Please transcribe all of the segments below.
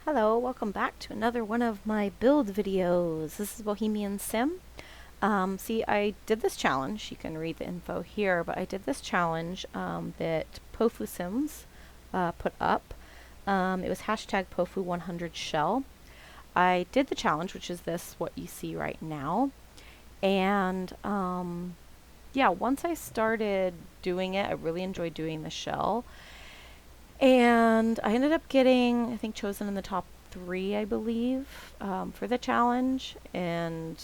Hello, welcome back to another one of my build videos. This is BohemianSim. See, I did this challenge. You can read the info here, but I did this challenge that Pofusims put up. It was hashtag Pofu100 shell. I did the challenge, which is this, what you see right now. And yeah, once I started doing it, I really enjoyed doing the shell. And I ended up getting, I think, chosen in the top 3, I believe, for the challenge. And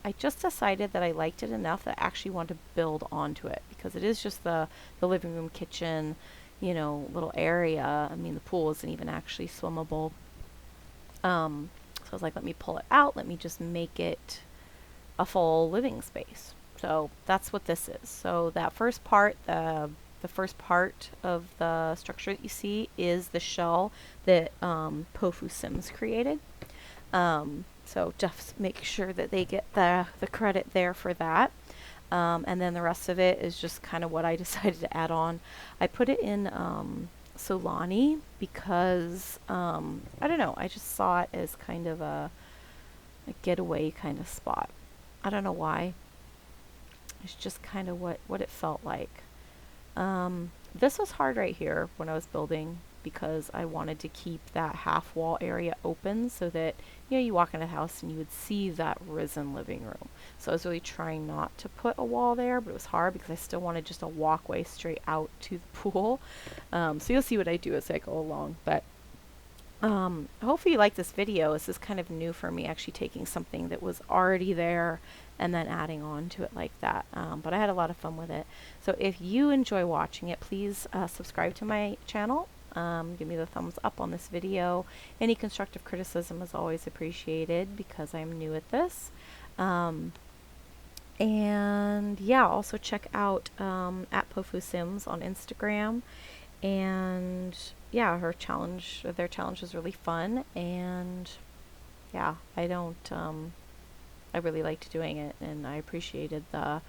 I just decided that I liked it enough that I actually want to build onto it because it is just the living room, kitchen, little area. I mean, the pool isn't even actually swimmable. So I was like, let me pull it out. Let me just make it a full living space. So that's what this is. So that first part, the first part of the structure that you see is the shell that Pofusims created. So just make sure that they get the credit there for that. And then the rest of it is just kind of what I decided to add on. I put it in Solani because, I don't know, I just saw it as kind of a getaway kind of spot. I don't know why. It's just kind of what it felt like. This was hard right here when I was building because I wanted to keep that half wall area open so that you walk into the house and you would see that risen living room. So I was really trying not to put a wall there, but it was hard because I still wanted just a walkway straight out to the pool. So you'll see what I do as I go along. But hopefully you like this video. This is kind of new for me, actually taking something that was already there and then adding on to it like that. But I had a lot of fun with it. So if you enjoy watching it, please subscribe to my channel. Give me the thumbs up on this video. Any constructive criticism is always appreciated because I'm new at this. And yeah, also check out at Pofusims on Instagram. And yeah, their challenge was really fun. And yeah, I really liked doing it, and I appreciated the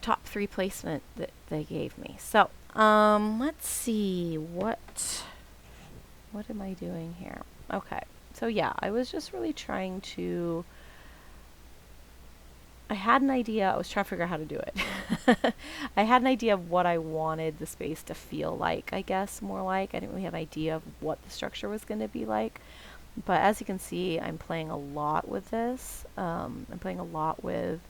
top 3 placement that they gave me. So let's see what am I doing here. Okay, so yeah, I was just really trying to. I had an idea. I was trying to figure out how to do it. I had an idea of what I wanted the space to feel like, I guess, more like. I didn't really have an idea of what the structure was going to be like. But as you can see, I'm playing a lot with this. I'm playing a lot with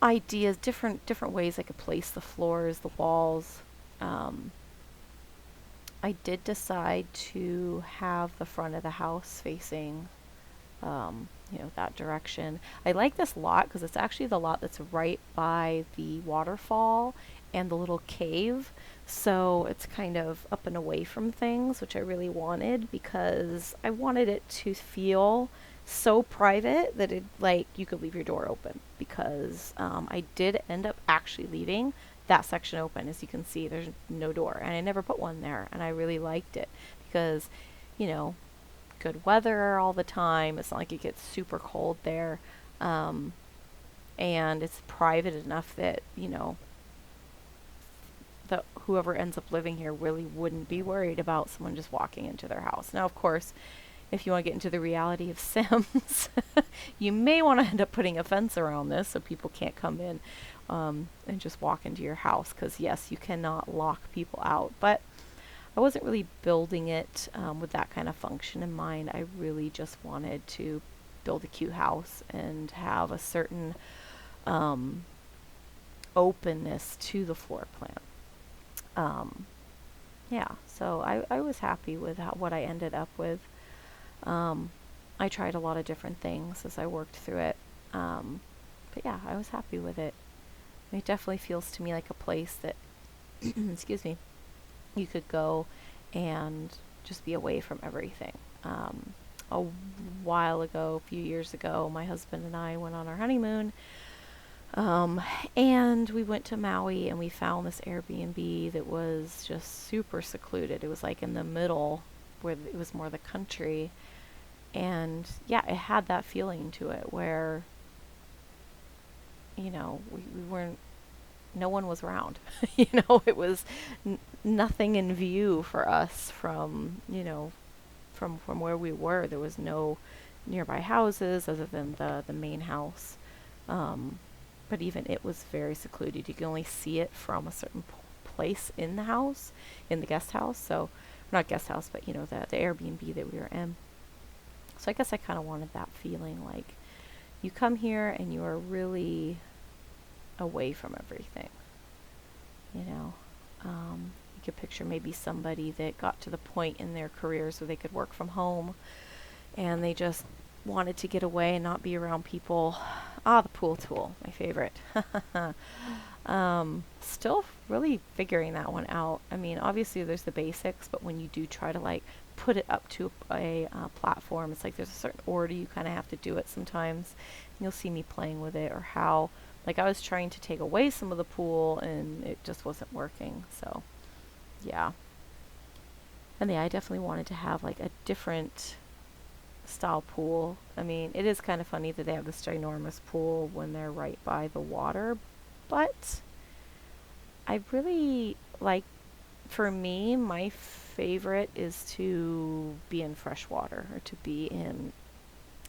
ideas, different ways I could place the floors, the walls. I did decide to have the front of the house facing, that direction. I like this lot because it's actually the lot that's right by the waterfall and the little cave. So it's kind of up and away from things, which I really wanted because I wanted it to feel so private that it like you could leave your door open because I did end up actually leaving that section open. As you can see, there's no door, and I never put one there, and I really liked it because, good weather all the time. It's not like it gets super cold there, and it's private enough that that whoever ends up living here really wouldn't be worried about someone just walking into their house. Now, of course, if you want to get into the reality of Sims, you may want to end up putting a fence around this so people can't come in and just walk into your house because, yes, you cannot lock people out. But I wasn't really building it with that kind of function in mind. I really just wanted to build a cute house and have a certain openness to the floor plan. Yeah, so I was happy with what I ended up with. I tried a lot of different things as I worked through it. But yeah, I was happy with it. It definitely feels to me like a place that, excuse me, you could go and just be away from everything. A while ago, a few years ago, my husband and I went on our honeymoon. And we went to Maui and we found this Airbnb that was just super secluded. It was like in the middle where it was more the country. And yeah, it had that feeling to it where, we weren't no one was around. You know, it was nothing in view for us from, you know, from where we were. There was no nearby houses other than the main house. Um, but even it was very secluded. You can only see it from a certain place in the house, in the guest house. So, not guest house, but you know, the Airbnb that we were in. So I guess I kind of wanted that feeling like you come here and you are really away from everything. You know, you could picture maybe somebody that got to the point in their careers where they could work from home and they just wanted to get away and not be around people. Ah, the pool tool, my favorite. Still really figuring that one out. I mean, obviously there's the basics, but when you do try to like put it up to a platform, it's like there's a certain order you kind of have to do it sometimes. And you'll see me playing with it, or how, like, I was trying to take away some of the pool and it just wasn't working. So, yeah. And yeah, I definitely wanted to have like a different style pool. I mean, it is kind of funny that they have this ginormous pool when they're right by the water, but I really like, for me, my favorite is to be in fresh water, or to be in,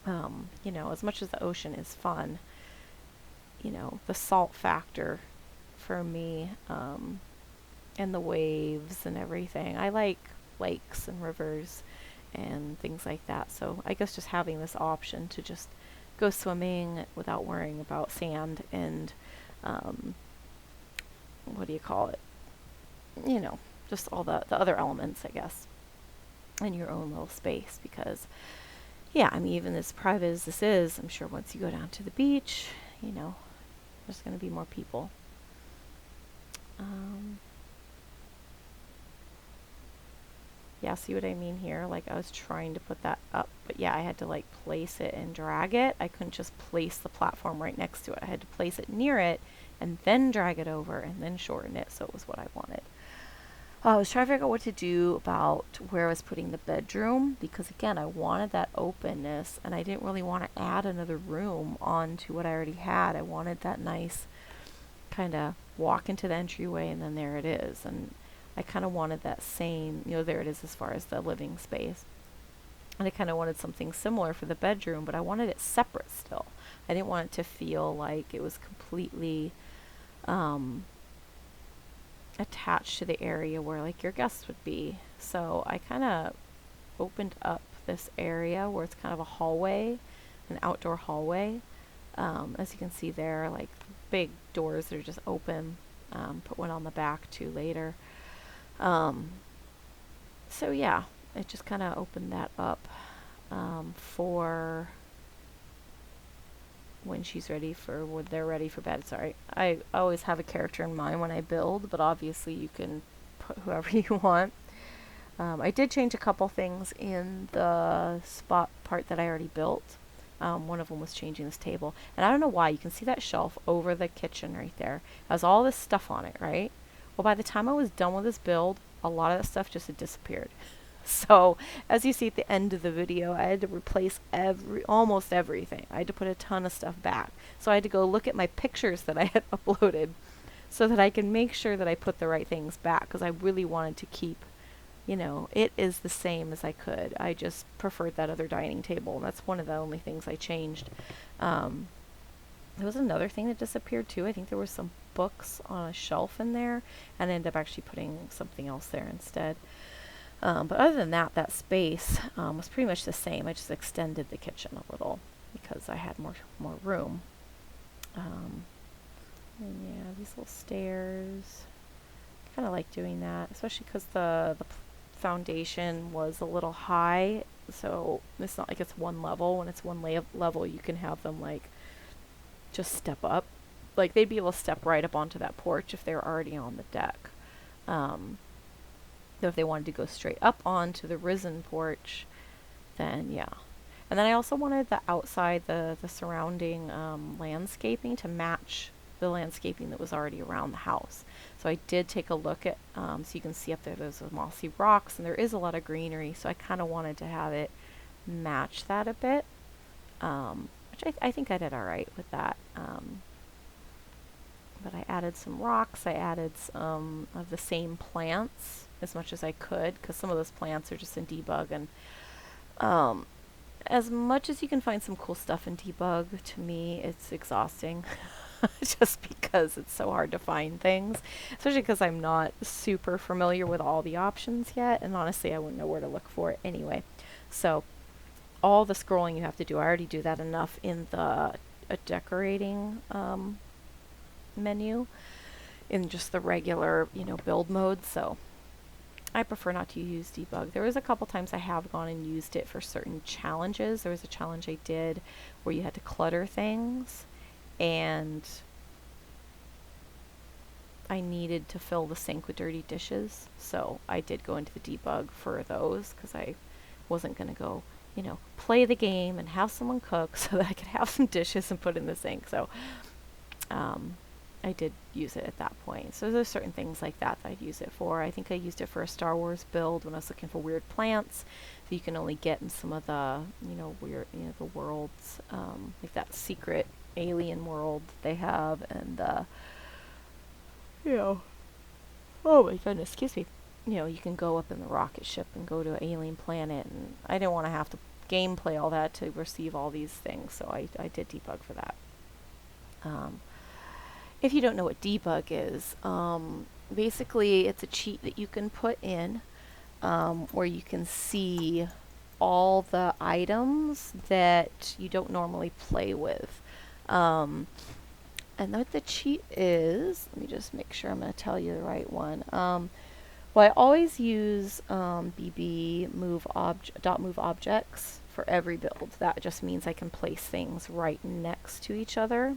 you know, as much as the ocean is fun, you know, the salt factor for me, and the waves and everything. I like lakes and rivers and things like that. So I guess just having this option to just go swimming without worrying about sand and, what do you call it? You know, just all the other elements, I guess, in your own little space. Because, yeah, I mean, even as private as this is, I'm sure once you go down to the beach, you know, there's going to be more people. Yeah, see what I mean here? Like, I was trying to put that up, but yeah, I had to like place it and drag it. I couldn't just place the platform right next to it. I had to place it near it and then drag it over and then shorten it so it was what I wanted. I was trying to figure out what to do about where I was putting the bedroom, because again, I wanted that openness and I didn't really want to add another room onto what I already had. I wanted that nice kind of walk into the entryway and then there it is. And I kind of wanted that same, you know, there it is as far as the living space. And I kind of wanted something similar for the bedroom, but I wanted it separate still. I didn't want it to feel like it was completely attached to the area where like your guests would be. So I kind of opened up this area where it's kind of a hallway, an outdoor hallway. As you can see there, like big doors that are just open. Put one on the back too later. So yeah, it just kind of opened that up for when she's ready for, when they're ready for bed. Sorry, I always have a character in mind when I build, but obviously you can put whoever you want. I did change a couple things in the spot part that I already built. One of them was changing this table, and I don't know why. You can see that shelf over the kitchen right there. It has all this stuff on it, right? Well, by the time I was done with this build, a lot of that stuff just had disappeared. So, as you see at the end of the video, I had to replace almost everything. I had to put a ton of stuff back. So I had to go look at my pictures that I had uploaded so that I can make sure that I put the right things back, because I really wanted to keep, you know, it is the same as I could. I just preferred that other dining table, and that's one of the only things I changed. There was another thing that disappeared too. I think there were some books on a shelf in there, and I ended up actually putting something else there instead. But other than that, that space was pretty much the same. I just extended the kitchen a little because I had more room. And yeah, these little stairs. Kind of like doing that, especially because the foundation was a little high, so it's not like it's one level. When it's one level, you can have them like just step up. Like they'd be able to step right up onto that porch if they were already on the deck. So if they wanted to go straight up onto the risen porch, then yeah. And then I also wanted the outside, the surrounding landscaping to match the landscaping that was already around the house. So I did take a look at, so you can see up there, there's the mossy rocks, and there is a lot of greenery, so I kind of wanted to have it match that a bit, which I think I did alright with that. But I added some rocks. I added some of the same plants as much as I could, because some of those plants are just in debug. And as much as you can find some cool stuff in debug, to me it's exhausting. Just because it's so hard to find things, especially because I'm not super familiar with all the options yet, and honestly I wouldn't know where to look for it anyway. So all the scrolling you have to do, I already do that enough in the decorating menu in just the regular, build mode. So I prefer not to use debug. There was a couple times I have gone and used it for certain challenges. There was a challenge I did where you had to clutter things, and I needed to fill the sink with dirty dishes. So I did go into the debug for those, because I wasn't going to go, play the game and have someone cook so that I could have some dishes and put in the sink. So I did use it at that point. So there's certain things like that I'd use it for. I think I used it for a Star Wars build when I was looking for weird plants that you can only get in some of the, weird, the worlds, like that secret alien world they have, and oh my goodness, excuse me. You can go up in the rocket ship and go to an alien planet, and I didn't want to have to gameplay all that to receive all these things, so I did debug for that. If you don't know what debug is, basically it's a cheat that you can put in where you can see all the items that you don't normally play with. And what the cheat is, let me just make sure I'm going to tell you the right one. Well, I always use BB move objects for every build. That just means I can place things right next to each other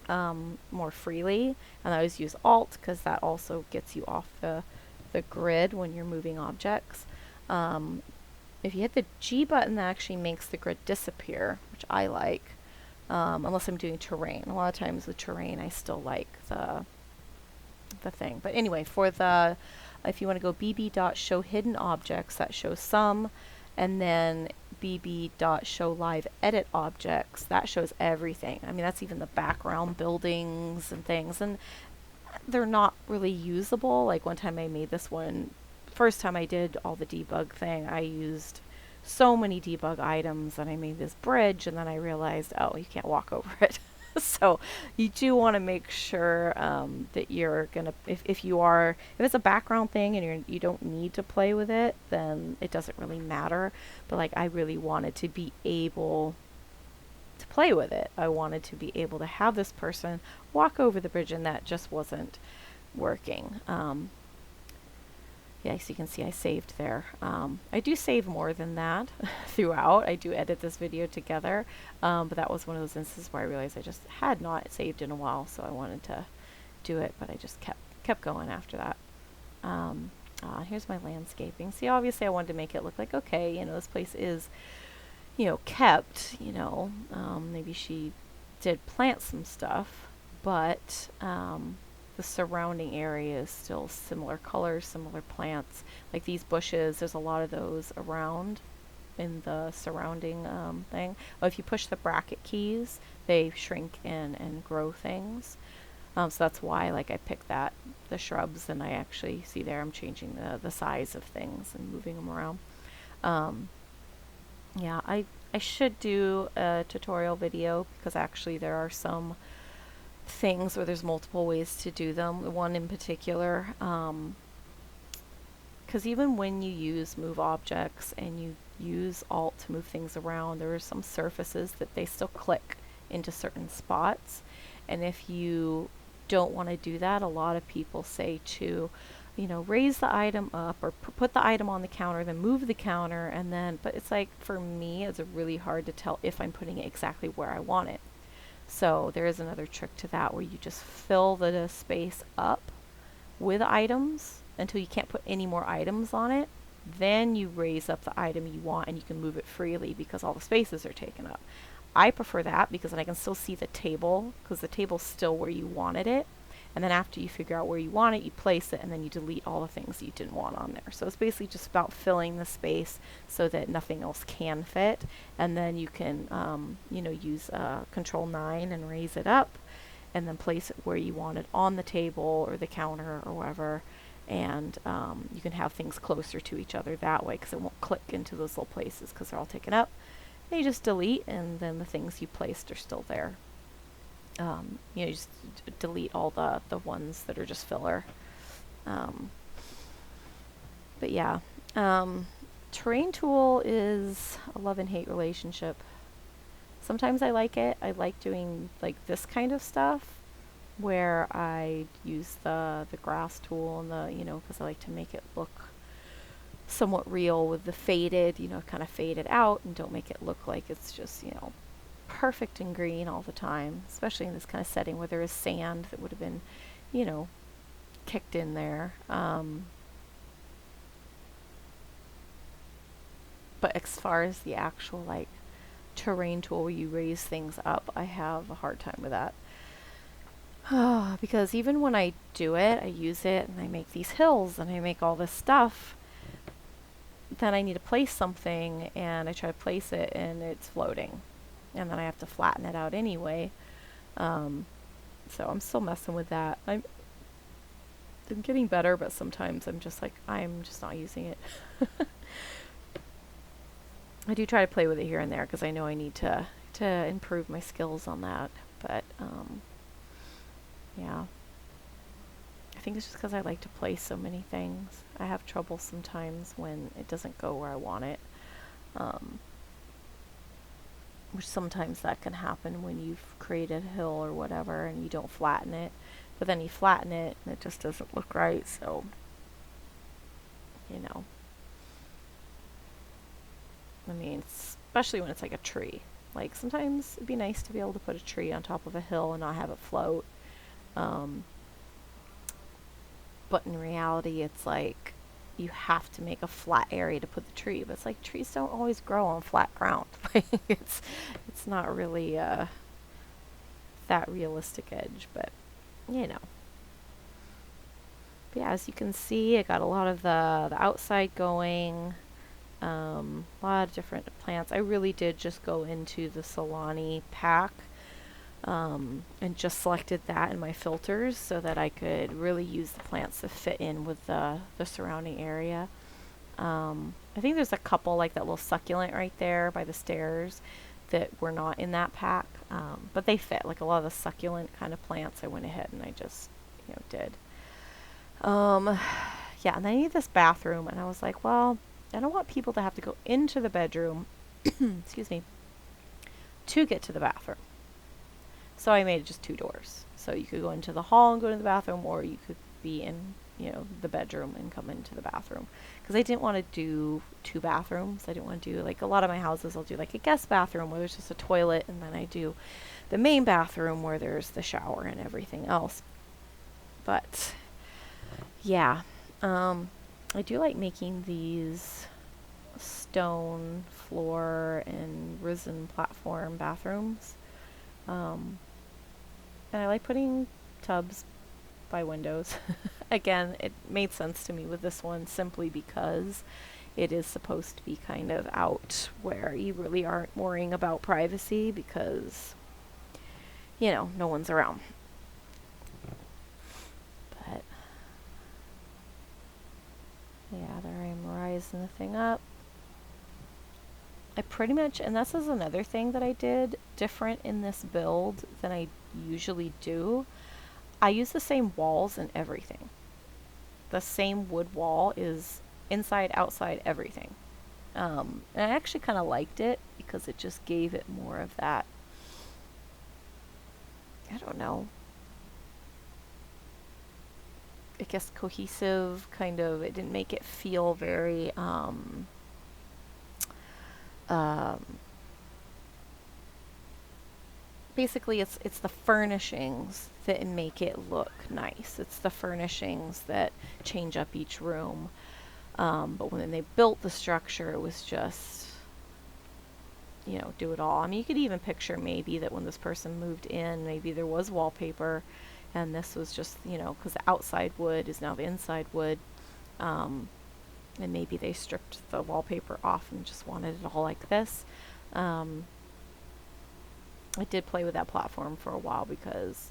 more freely. And I always use Alt because that also gets you off the grid when you're moving objects. If you hit the G button, that actually makes the grid disappear, which I like. Unless I'm doing terrain. A lot of times with terrain I still like the thing. But anyway, for the, if you want to go bb.show hidden objects, that shows some, and then bb.show live edit objects, that shows everything. I mean, that's even the background buildings and things, and they're not really usable. Like one time I made this one, first time I did all the debug thing, I used so many debug items, and I made this bridge, and then I realized, oh, you can't walk over it. So you do want to make sure that you're gonna, if it's a background thing and you don't need to play with it, then it doesn't really matter. But like, I really wanted to be able to play with it. I wanted to be able to have this person walk over the bridge, and that just wasn't working. Yeah, so you can see I saved there. I do save more than that throughout. I do edit this video together, but that was one of those instances where I realized I just had not saved in a while, so I wanted to do it, but I just kept going after that. Here's my landscaping. See, obviously I wanted to make it look like, okay, this place is, kept, maybe she did plant some stuff, but the surrounding area is still similar colors, similar plants. Like these bushes, there's a lot of those around in the surrounding thing. Well, if you push the bracket keys, they shrink in and grow things. So that's why, like, I picked the shrubs, and I actually see there I'm changing the size of things and moving them around. Yeah, I should do a tutorial video, because actually there are some things where there's multiple ways to do them. One in particular, because even when you use move objects and you use Alt to move things around, there are some surfaces that they still click into certain spots. And if you don't want to do that, a lot of people say to, raise the item up, or put the item on the counter, then move the counter, and then, but it's like, for me, it's really hard to tell if I'm putting it exactly where I want it. So there is another trick to that, where you just fill the space up with items until you can't put any more items on it. Then you raise up the item you want, and you can move it freely because all the spaces are taken up. I prefer that because then I can still see the table, because the table's still where you wanted it. And then after you figure out where you want it, you place it, and then you delete all the things you didn't want on there. So it's basically just about filling the space so that nothing else can fit. And then you can, use Control 9 and raise it up. and then place it where you want it on the table or the counter or wherever. And you can have things closer to each other that way because it won't click into those little places because they're all taken up. And you just delete, and then the things you placed are still there. You just delete all the ones that are just filler. But yeah, terrain tool is a love and hate relationship. Sometimes I like it. I like doing like this kind of stuff where I use the grass tool and the, because I like to make it look somewhat real with the faded, kind of fade it out and don't make it look like it's just, perfect and green all the time, especially in this kind of setting where there is sand that would have been, kicked in there. But as far as the actual like terrain tool where you raise things up, I have a hard time with that. Because even when I do it, I use it and I make these hills and I make all this stuff, then I need to place something and I try to place it and it's floating. And then I have to flatten it out anyway. So I'm still messing with that. I'm getting better, but sometimes I'm just not using it. I do try to play with it here and there because I know I need to improve my skills on that. But yeah. I think it's just because I like to place so many things. I have trouble sometimes when it doesn't go where I want it. Which sometimes that can happen when you've created a hill or whatever and you don't flatten it. But then you flatten it and it just doesn't look right, so, I mean, especially when it's like a tree. Like, sometimes it'd be nice to be able to put a tree on top of a hill and not have it float. But in reality, it's like you have to make a flat area to put the tree. But it's like trees don't always grow on flat ground. it's not really that realistic edge, but But yeah, as you can see, I got a lot of the outside going. A lot of different plants. I really did just go into the Solani pack and just selected that in my filters so that I could really use the plants to fit in with the surrounding area. I think there's a couple, like that little succulent right there by the stairs, that were not in that pack, but they fit. Like a lot of the succulent kind of plants, I went ahead and I just, did. Yeah, and then I need this bathroom, and I was like, well, I don't want people to have to go into the bedroom, excuse me, to get to the bathroom. So I made it just 2 doors. So you could go into the hall and go to the bathroom, or you could be in, the bedroom and come into the bathroom. Because I didn't want to do 2 bathrooms. I didn't want to do, like a lot of my houses, I'll do like a guest bathroom where there's just a toilet, and then I do the main bathroom where there's the shower and everything else. But yeah, I do like making these stone floor and risen platform bathrooms. And I like putting tubs by windows. Again, it made sense to me with this one simply because it is supposed to be kind of out where you really aren't worrying about privacy because, no one's around. But yeah, there I am rising the thing up. I pretty much, and this is another thing that I did different in this build than I usually do. I use the same walls and everything. The same wood wall is inside, outside, everything. And I actually kind of liked it because it just gave it more of that, I don't know, I guess cohesive kind of, it didn't make it feel very, basically it's the furnishings that make it look nice. It's the furnishings that change up each room. But when they built the structure, it was just, do it all. I mean, you could even picture maybe that when this person moved in, maybe there was wallpaper, and this was just, because the outside wood is now the inside wood. And maybe they stripped the wallpaper off and just wanted it all like this. I did play with that platform for a while because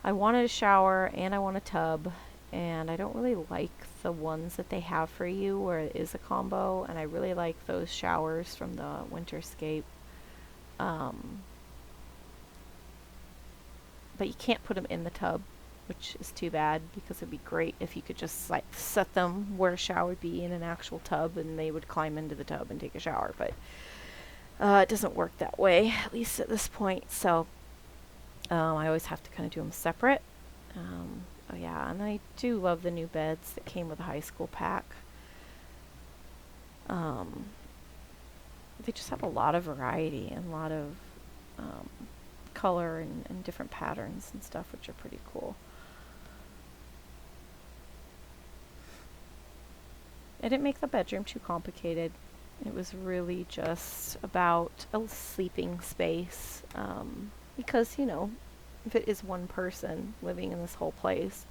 I wanted a shower and I want a tub, and I don't really like the ones that they have for you where it is a combo, and I really like those showers from the Winterscape. But you can't put them in the tub, which is too bad, because it'd be great if you could just like set them where a shower would be in an actual tub and they would climb into the tub and take a shower. But it doesn't work that way, at least at this point. So I always have to kind of do them separate. Oh yeah, and I do love the new beds that came with the high school pack. They just have a lot of variety and a lot of color and different patterns and stuff, which are pretty cool. I didn't make the bedroom too complicated. It was really just about a sleeping space, because, you know, if it is one person living in this whole place,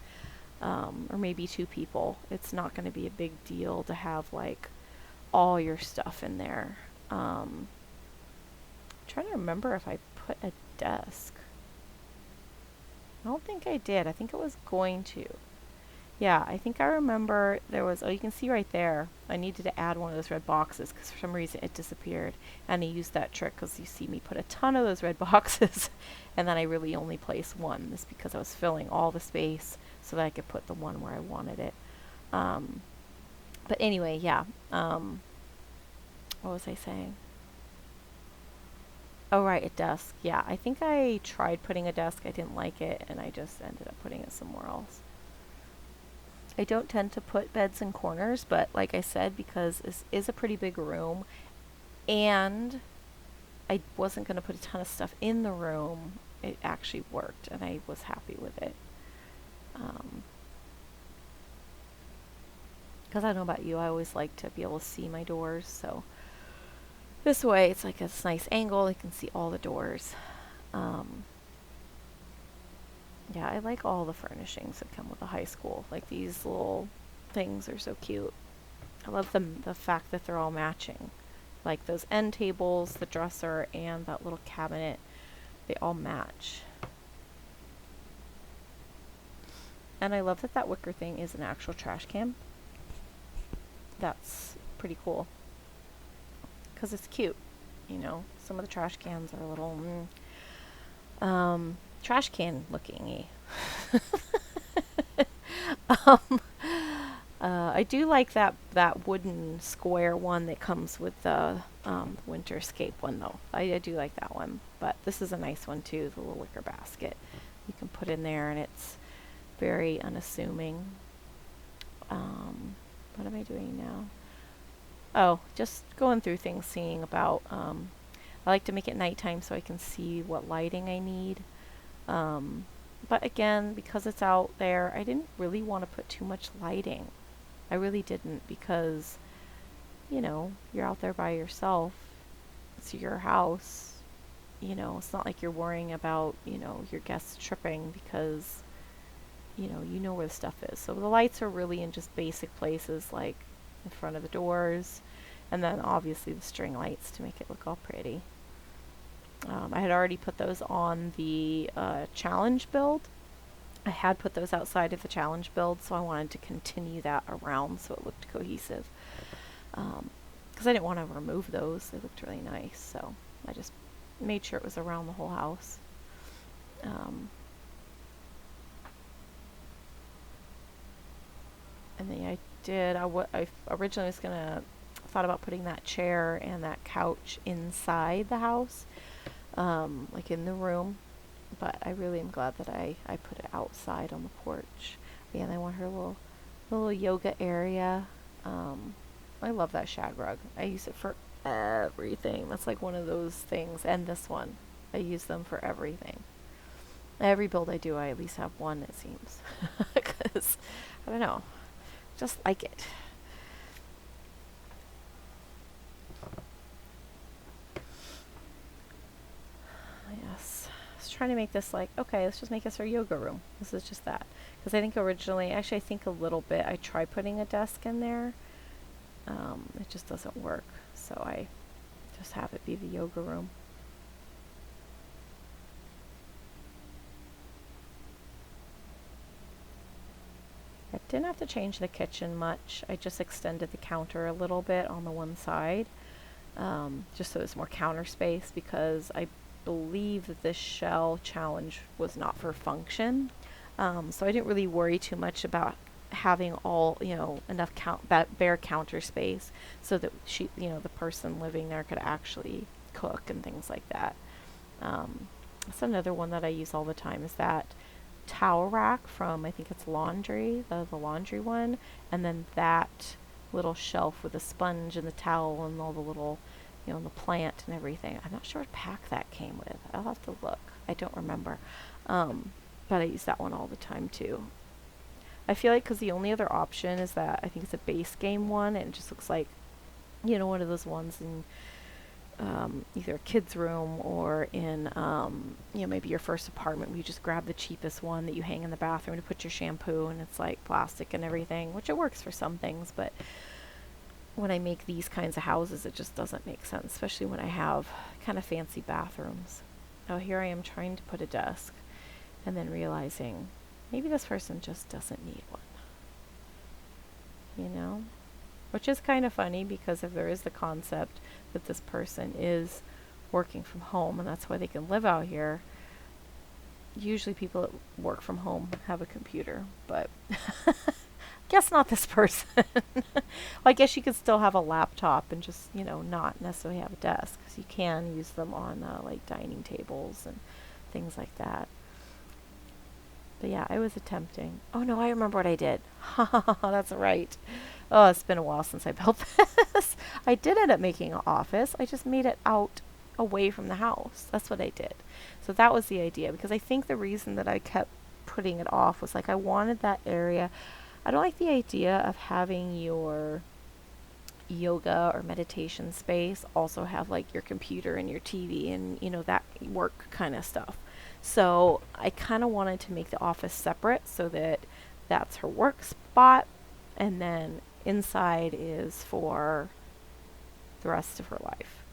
or maybe two people, it's not going to be a big deal to have like all your stuff in there. I'm trying to remember if I put a desk. I don't think I did. I think I was going to. Yeah, I think I remember there was, oh, you can see right there, I needed to add one of those red boxes because for some reason it disappeared. And I used that trick because you see me put a ton of those red boxes and then I really only placed one. This because I was filling all the space so that I could put the one where I wanted it. But anyway, yeah. What was I saying? Oh, right, a desk. Yeah, I think I tried putting a desk. I didn't like it, and I just ended up putting it somewhere else. I don't tend to put beds in corners, but like I said, because this is a pretty big room, and I wasn't going to put a ton of stuff in the room, it actually worked, and I was happy with it. Because I don't know about you, I always like to be able to see my doors, so this way it's like a nice angle, I can see all the doors. Yeah, I like all the furnishings that come with the high school. Like these little things are so cute. I love the fact that they're all matching. Like those end tables, the dresser, and that little cabinet, they all match. And I love that that wicker thing is an actual trash can. That's pretty cool. Because it's cute, you know. Some of the trash cans are a little trash can looking-y. I do like that wooden square one that comes with the Winterscape one, though. I do like that one. But this is a nice one, too, the little wicker basket. You can put in there, and it's very unassuming. What am I doing now? Oh, just going through things, seeing about, I like to make it nighttime so I can see what lighting I need. But again, because it's out there, I didn't really want to put too much lighting. I really didn't, because, you know, you're out there by yourself. It's your house. You know, it's not like you're worrying about, you know, your guests tripping because, you know where the stuff is. So the lights are really in just basic places like in front of the doors, and then obviously the string lights to make it look all pretty. I had already put those on the challenge build. I had put those outside of the challenge build, so I wanted to continue that around so it looked cohesive. Because I didn't want to remove those. They looked really nice, so I just made sure it was around the whole house. And then I originally was thought about putting that chair and that couch inside the house, like in the room, but I really am glad that I put it outside on the porch. And I want her little yoga area. I love that shag rug. I use it for everything. That's like one of those things, and this one. I use them for everything. Every build I do, I at least have one, it seems. Because, I don't know, just like it. Yes. I was trying to make this like, okay, let's just make this our yoga room. This is just that. Because I think originally, actually I think a little bit, I tried putting a desk in there. It just doesn't work. So I just have it be the yoga room. I didn't have to change the kitchen much. I just extended the counter a little bit on the one side, just so there's more counter space, because I believe that this shell challenge was not for function. So I didn't really worry too much about having all, enough bare counter space so that the person living there could actually cook and things like that. That's another one that I use all the time, is that towel rack from, I think it's laundry, the laundry one, and then that little shelf with the sponge and the towel and all the little, and the plant and everything. I'm not sure what pack that came with. I'll have to look. I don't remember. But I use that one all the time too. I feel like because the only other option is that I think it's a base game one, and it just looks like, one of those ones in either a kid's room or in, maybe your first apartment where you just grab the cheapest one that you hang in the bathroom to put your shampoo, and it's like plastic and everything, which it works for some things, but when I make these kinds of houses, it just doesn't make sense, especially when I have kind of fancy bathrooms. Oh, here I am trying to put a desk and then realizing maybe this person just doesn't need one. Which is kind of funny, because if there is the concept that this person is working from home and that's why they can live out here, usually people that work from home have a computer, but guess not this person. Well, I guess you could still have a laptop and just, not necessarily have a desk, because you can use them on like dining tables and things like that. But yeah, I was attempting. Oh no, I remember what I did. That's right. Oh, it's been a while since I built this. I did end up making an office. I just made it out away from the house. That's what I did. So that was the idea, because I think the reason that I kept putting it off was like I wanted that area. I don't like the idea of having your yoga or meditation space also have like your computer and your TV and that work kind of stuff. So I kind of wanted to make the office separate so that that's her work spot, and then inside is for the rest of her life,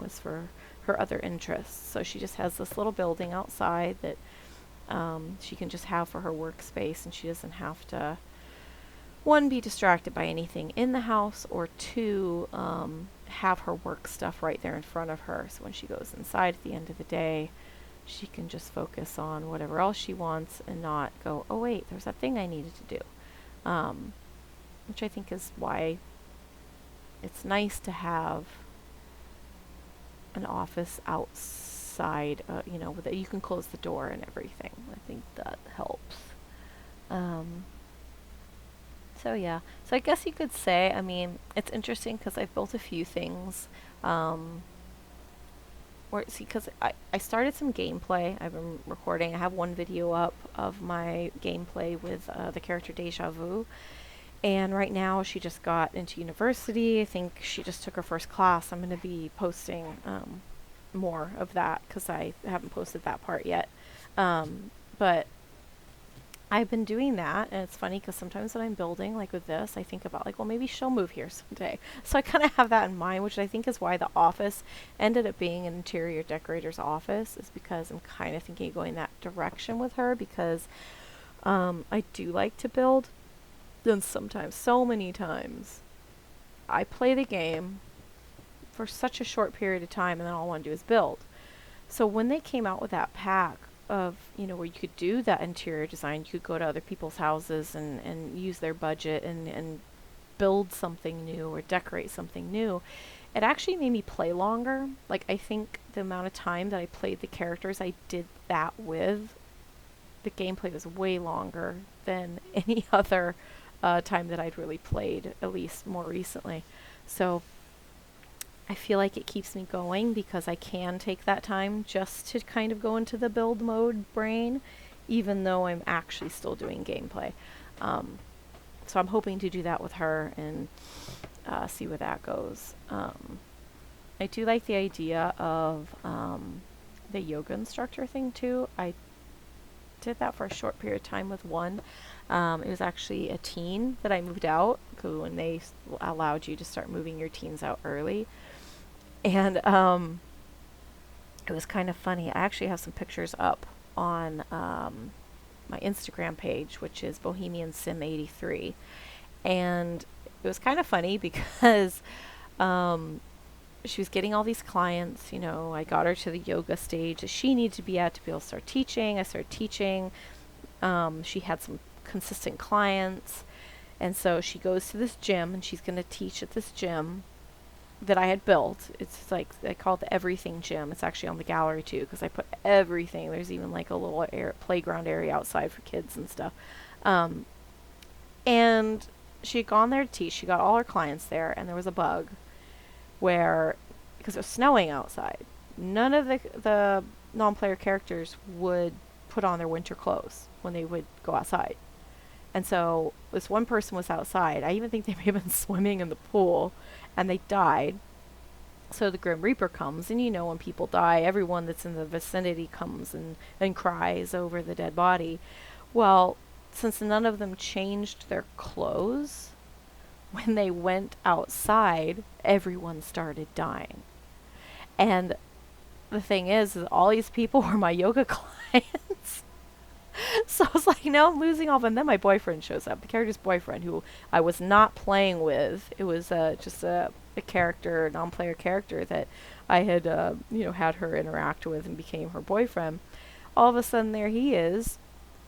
is for her other interests. So she just has this little building outside that she can just have for her workspace, and she doesn't have to, one, be distracted by anything in the house, or two, have her work stuff right there in front of her. So when she goes inside at the end of the day, she can just focus on whatever else she wants and not go, oh wait, there's that thing I needed to do. Which I think is why it's nice to have an office outside, that you can close the door and everything. I think that helps. So yeah, so I guess you could say, it's interesting because I've built a few things. Because I started some gameplay. I've been recording. I have one video up of my gameplay with the character Deja Vu. And right now she just got into university. I think she just took her first class. I'm going to be posting more of that because I haven't posted that part yet. But I've been doing that, and it's funny because sometimes when I'm building, like with this, I think about like, well, maybe she'll move here someday. So I kind of have that in mind, which I think is why the office ended up being an interior decorator's office, is because I'm kind of thinking of going that direction with her, because I do like to build. Then sometimes, so many times, I play the game for such a short period of time, and then all I want to do is build. So when they came out with that pack of, where you could do that interior design, you could go to other people's houses and use their budget and build something new or decorate something new, it actually made me play longer. Like, I think the amount of time that I played the characters I did that with, the gameplay was way longer than any other time that I'd really played, at least more recently. So I feel like it keeps me going because I can take that time just to kind of go into the build mode brain, even though I'm actually still doing gameplay. So I'm hoping to do that with her and see where that goes. I do like the idea of the yoga instructor thing too. I did that for a short period of time with one. It was actually a teen that I moved out, when they allowed you to start moving your teens out early. And it was kind of funny. I actually have some pictures up on my Instagram page, which is BohemianSim83. And it was kind of funny because she was getting all these clients. You know, I got her to the yoga stage that she needed to be at to be able to start teaching. I started teaching. She had some consistent clients. And so she goes to this gym, and she's going to teach at this gym that I had built. It's like, I call it the everything gym. It's actually on the gallery too, because I put everything. There's even like a little playground area outside for kids and stuff. And she had gone there to teach. She got all her clients there, and there was a bug where, because it was snowing outside, none of the non-player characters would put on their winter clothes when they would go outside. And so this one person was outside. I even think they may have been swimming in the pool, and they died. So the Grim Reaper comes, and you know, when people die, everyone that's in the vicinity comes and cries over the dead body. Well, since none of them changed their clothes, when they went outside, everyone started dying. And the thing is all these people were my yoga clients. So I was like, no, I'm losing all of them. And then my boyfriend shows up, the character's boyfriend, who I was not playing with. It was just a character, a non-player character that I had, had her interact with and became her boyfriend. All of a sudden, there he is.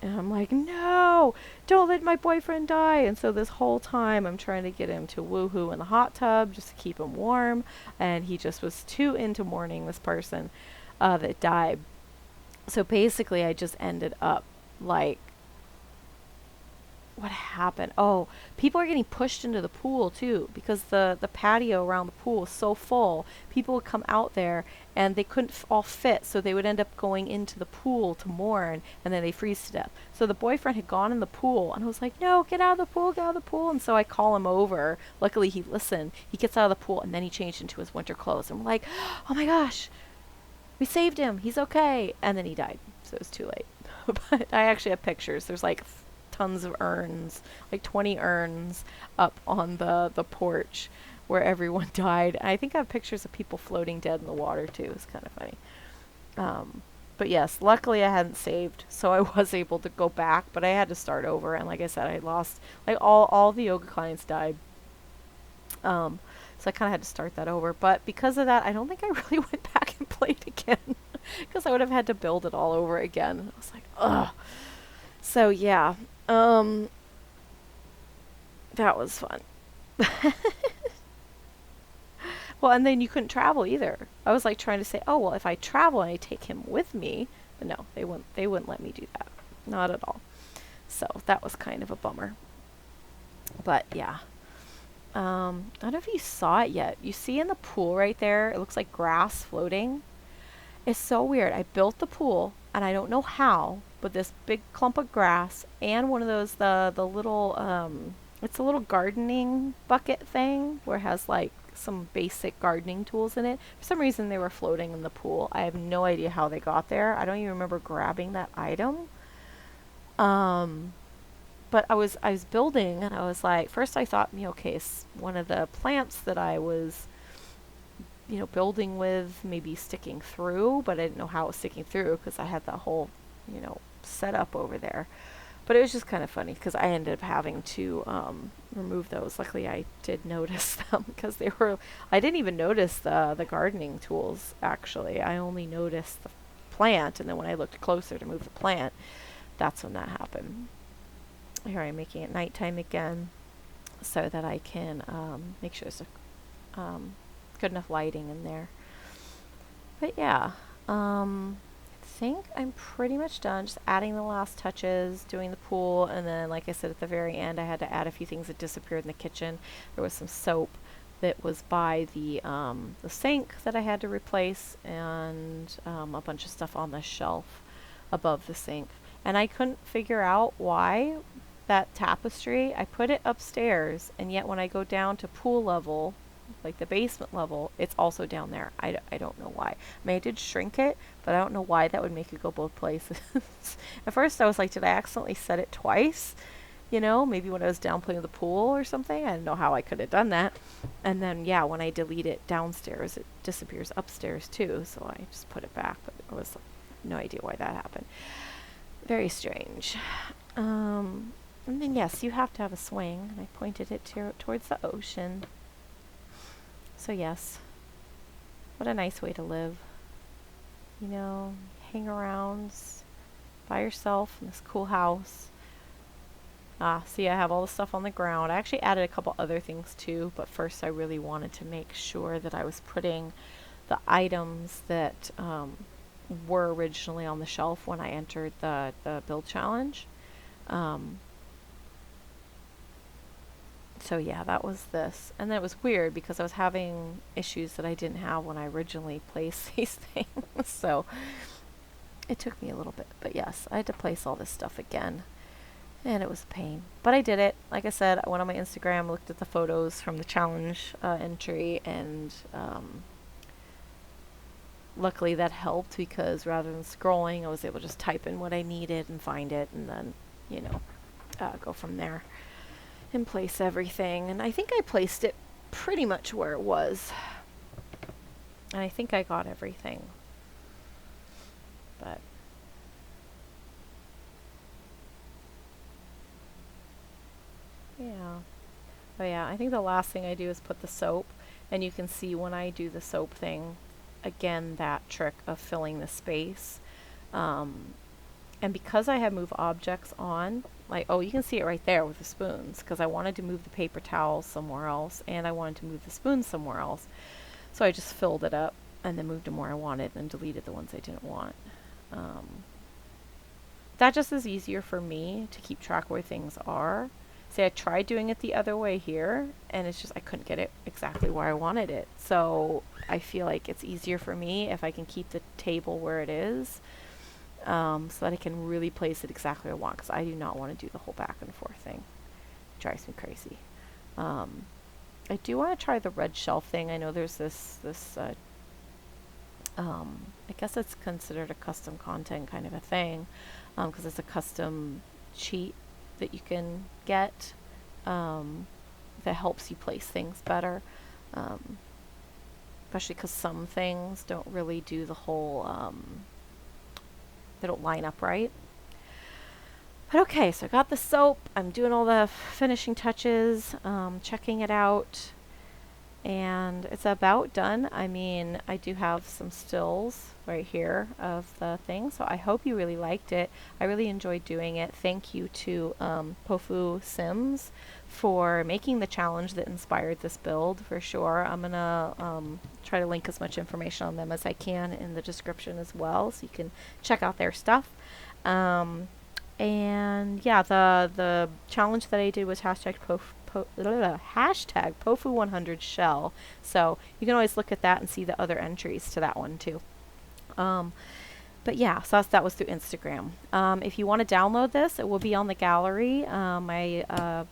And I'm like, no, don't let my boyfriend die. And so this whole time, I'm trying to get him to woohoo in the hot tub just to keep him warm. And he just was too into mourning this person that died. So basically, I just ended up like, what happened? Oh, people are getting pushed into the pool too, because the patio around the pool was so full. People would come out there and they couldn't all fit, so they would end up going into the pool to mourn, and then they freeze to death. So the boyfriend had gone in the pool, and I was like, no, get out of the pool, get out of the pool. And so I call him over. Luckily he listened. He gets out of the pool, and then he changed into his winter clothes, and we're like, oh my gosh, we saved him, he's okay. And then he died, so it was too late. But I actually have pictures. There's like tons of urns, like 20 urns up on the porch where everyone died. And I think I have pictures of people floating dead in the water too. It's kind of funny. But yes, luckily I hadn't saved, so I was able to go back, but I had to start over. And like I said, I lost, like all the yoga clients died. So I kind of had to start that over. But because of that, I don't think I really went back and played again, because I would have had to build it all over again. I was like, ugh. So yeah, that was fun. Well, and then you couldn't travel either. I was like trying to say, oh, well, if I travel and I take him with me, but no, they wouldn't let me do that. Not at all. So that was kind of a bummer. But yeah. I don't know if you saw it yet. You see in the pool right there, it looks like grass floating. It's so weird. I built the pool, and I don't know how, but this big clump of grass and one of those, the little, it's a little gardening bucket thing where it has like some basic gardening tools in it. For some reason, they were floating in the pool. I have no idea how they got there. I don't even remember grabbing that item. But I was building, and I was like, first I thought, okay, one of the plants that I was, building with maybe sticking through, but I didn't know how it was sticking through because I had that whole, setup over there. But it was just kind of funny because I ended up having to remove those. Luckily, I did notice them because I didn't even notice the gardening tools, actually. I only noticed the plant, and then when I looked closer to move the plant, that's when that happened. Here I'm making it nighttime again so that I can make sure there's good enough lighting in there. But yeah, I think I'm pretty much done. Just adding the last touches, doing the pool, and then like I said at the very end, I had to add a few things that disappeared in the kitchen. There was some soap that was by the sink that I had to replace, and a bunch of stuff on the shelf above the sink. And I couldn't figure out why that tapestry, I put it upstairs, and yet when I go down to pool level, like the basement level, it's also down there. I don't know why. I mean, I did shrink it, but I don't know why that would make it go both places. At first I was like, did I accidentally set it twice? Maybe when I was down playing with the pool or something. I didn't know how I could have done that. And then, yeah, when I delete it downstairs, it disappears upstairs too, so I just put it back, but I was no idea why that happened. Very strange. And then yes, you have to have a swing. And I pointed it towards the ocean. So yes, what a nice way to live. You know, hang around by yourself in this cool house. See, I have all the stuff on the ground. I actually added a couple other things too, but first I really wanted to make sure that I was putting the items that were originally on the shelf when I entered the build challenge. So yeah, that was this. And then it was weird because I was having issues that I didn't have when I originally placed these things. So it took me a little bit. But yes, I had to place all this stuff again. And it was a pain. But I did it. Like I said, I went on my Instagram, looked at the photos from the challenge entry, and luckily that helped because rather than scrolling, I was able to just type in what I needed and find it and then, you know, go from there and place everything. And I think I placed it pretty much where it was. And I think I got everything. But yeah. Oh yeah, I think the last thing I do is put the soap. And you can see when I do the soap thing, again, that trick of filling the space. And because I had moved objects on, like, oh, you can see it right there with the spoons, because I wanted to move the paper towels somewhere else, and I wanted to move the spoons somewhere else. So I just filled it up, and then moved them where I wanted, and deleted the ones I didn't want. That just is easier for me to keep track where things are. See, I tried doing it the other way here, and it's just I couldn't get it exactly where I wanted it. So I feel like it's easier for me if I can keep the table where it is. So that I can really place it exactly where I want, because I do not want to do the whole back and forth thing. It drives me crazy. I do want to try the red shelf thing. I know there's this I guess it's considered a custom content kind of a thing, because it's a custom cheat that you can get that helps you place things better. Especially because some things don't really do the whole they don't line up right. But okay, so I got the soap. I'm doing all the finishing touches, checking it out, and it's about done. I mean, I do have some stills right here of the thing, so I hope you really liked it. I really enjoyed doing it. Thank you to Pofusims for making the challenge that inspired this build, for sure. I'm gonna try to link as much information on them as I can in the description as well, so you can check out their stuff. And yeah, the challenge that I did was hashtag Pofu100 shell. So you can always look at that and see the other entries to that one too. But yeah, so that was through Instagram. If you want to download this, it will be on the gallery. My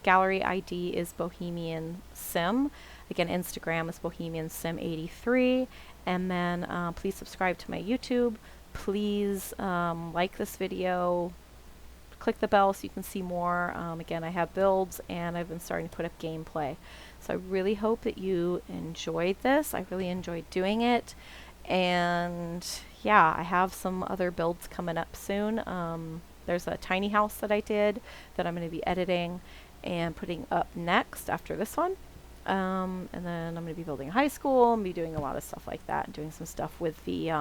gallery ID is BohemianSim. Again, Instagram is BohemianSim83. And then please subscribe to my YouTube. Please like this video. Click the bell so you can see more. Again, I have builds and I've been starting to put up gameplay. So I really hope that you enjoyed this. I really enjoyed doing it. And yeah, I have some other builds coming up soon. There's a tiny house that I did that I'm going to be editing and putting up next after this one. And then I'm going to be building a high school and be doing a lot of stuff like that and doing some stuff with the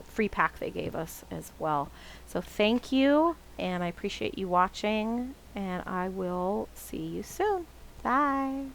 free pack they gave us as well. So thank you, and I appreciate you watching, and I will see you soon. Bye.